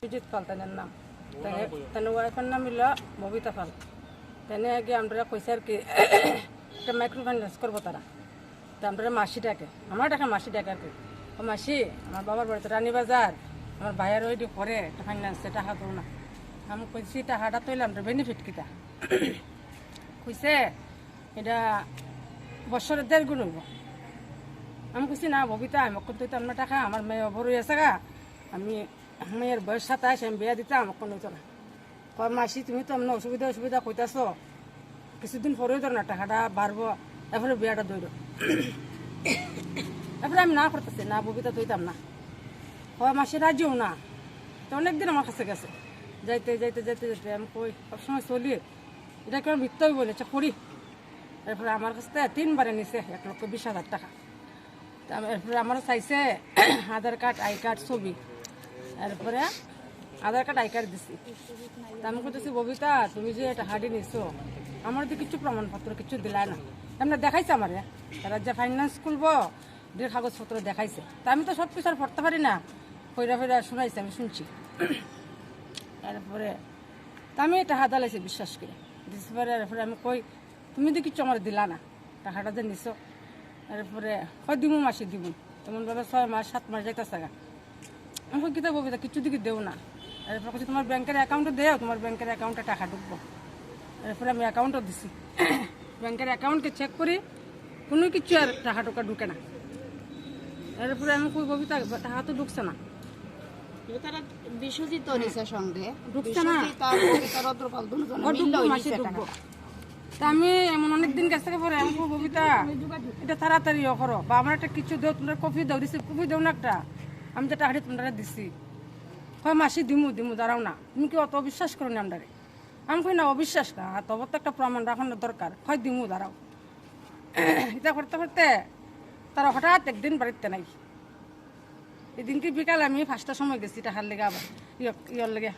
সুজিত পাল তাদের নাম, তাদের ওয়াইফের নাম হলো ববিতা পাল। তেনে আগে আমরা কইছে আর কি একটা মাইক্রো ফাইন্যান্স করবো তারা, তা আমরা মাসি ডাকে, আমার টাকা মাসি ডাকে আর কি। ও মাসি, আমার বাবার বাড়িতে রানীবাজার, আমার ভাইয়ের ওইটি করে একটা ফাইন্যান্সে টাকা দেবো না। আমি কইছি টাকাটা তৈলে আমরা বেনিফিট কিটা কইছে এটা বছরের 1.5 গুণ হইব। আমি কইছি না ববিতা, আমি তো আপনার টাকা, আমার মেয়ে বড় হয়েছে গা, আমি মেয়ের বয়স 27, আমি বিয়া দিতাম, আমার কোনো হইতো না। কয় মাসি তুমি তো আপনার অসুবিধা কইতাছ, কিছুদিন পরেও ধর না টাকাটা বাড়বো, এরপরে বিয়াটা দৌড়। এরপরে আমি না করতেছি, না ববিতা দইতাম না। কয় মাসি রাজিও না, তো অনেকদিন আমার কাছে গেছে, যাইতে যাইতে যাইতে যাইতে আমি কই সবসময় চলি, এটা কেউ মিথ্যাই বলেছে করি। এরপরে আমার কাছ থেকে 3বারে নিছে 1,20,000 টাকা। এরপরে আমারও চাইছে আধার কার্ড, আই কার্ড, ছবি। এরপরে আধার কার্ড, আই কার্ড দিছি। তা আমি কইতেছি ববিতা তুমি যে এটা হাঁড়ি নিছো, আমার তো কিছু প্রমাণপত্র কিছু দিলাই না। এমনি দেখাইছে আমারে, তারা যে ফাইন্যান্স খুলবো যে কাগজপত্র দেখাইছে। তা আমি তো সব কিছু আর পড়তে পারি না, ফইরা ফইরা শোনাইছে, আমি শুনছি। এরপরে তা আমি টাকা দালাইছি বিশ্বাস করে দিতে পারে। এরপরে আমি কই তুমি তো কিছু আমার দিলা না, টাকাটা যে নিছো। এরপরে কয় দিমু মাসি দিমু, তেমনভাবে 6 মাস 7 মাস যাইতেছে গা। আমি কই কিতা ববিতা কিছু দিকে দেও না। এরপরে কইছি তোমার ব্যাংকের অ্যাকাউন্টে দেও, তোমার ব্যাংকের অ্যাকাউন্টে টাকা ঢুকবো। এরপরে আমি অ্যাকাউন্টও দিছি, ব্যাংকের অ্যাকাউন্টকে চেক করি কোনো কিছু আর টাকা টোকা ঢুকে না। এরপরে আমি কই ববিতা টাকা তো ঢুকছে না। তারা বিশ্বজিৎ নিছে সঙ্গে ঢুকছে না, মাসি ঢুকবো। তা আমি এমন অনেকদিন কাছ থেকে পরে আমি ববিতা এটা তাড়াতাড়ি করো, বা আমার একটা কিছু দেও, তোমরা কফি দাও, দিছি কফি দেও না একটা, আমি তো টাকা তোমরা দিছি। হয় মাসি দিমু দিমু, দাঁড়াও না, তুমি কি অত অবিশ্বাস করো না আমরারে? আমি কই না অবিশ্বাস না, তবে তো একটা প্রমাণ রাখানোর দরকার, হয় দিমু দাঁড়াও। এটা করতে করতে তারা হঠাৎ একদিন বাড়িতে নাই। এদিনকে বিকালে আমি 5টার সময় গেছি টাকার লেগে, আবার ইয়র লেগে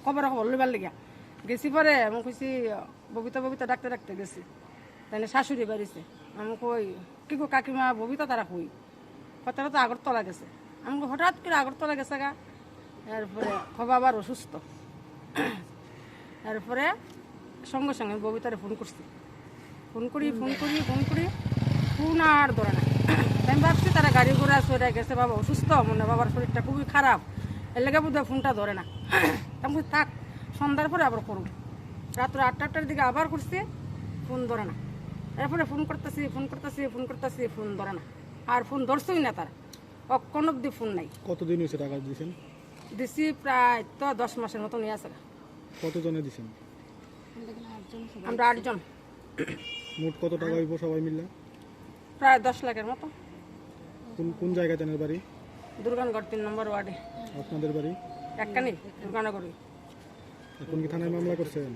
খবর লইবার লেগে গেছি। পরে আমি কইছি ববিতা ডাকতে ডাকতে গেছি, তাই শাশুড়ি বাড়িছে। আমি কই কি গো কাকিমা ববিতা তারা কই? কথাটা তো আগরতলা গেছে। আমি হঠাৎ করে আগরতলা গেছে গা। এরপরে খবর আবার অসুস্থ। এরপরে সঙ্গে সঙ্গে ববিতারে ফোন করছি, ফোন করি ফোন আর ধরে না। আমি ভাবছি তারা গাড়ি ঘোড়া সরে গেছে, বাবা অসুস্থ মনে, বাবার শরীরটা খুবই খারাপ, এর লেগে বোধহয় ফোনটা ধরে না। আমি থাক সন্ধ্যার পরে আবার করুন। রাত্র 8টার দিকে আবার করছি, ফোন ধরে না। এরপরে ফোন করতেছি ফোন ধরে না, আর ফোন ধরছই না তার, অক্ষণ অব্দি ফোন নাই। কতদিন হয়েছে টাকা দিয়েছেন? দিছি প্রায় তো 10 মাসের মতো নিয়ে আসে। কতজনে দিয়েছেন? আমরা 8 জন। মোট কত টাকা হইব সবাই মিলে? প্রায় 10 লাখের মতো। কোন জায়গায় তেনের বাড়ি? দুর্গানগড় 3 নম্বর ওয়ার্ডে। আপনাদের বাড়ি? একখানি দুর্গানগরই। এখন কি থানায় মামলা করছেন?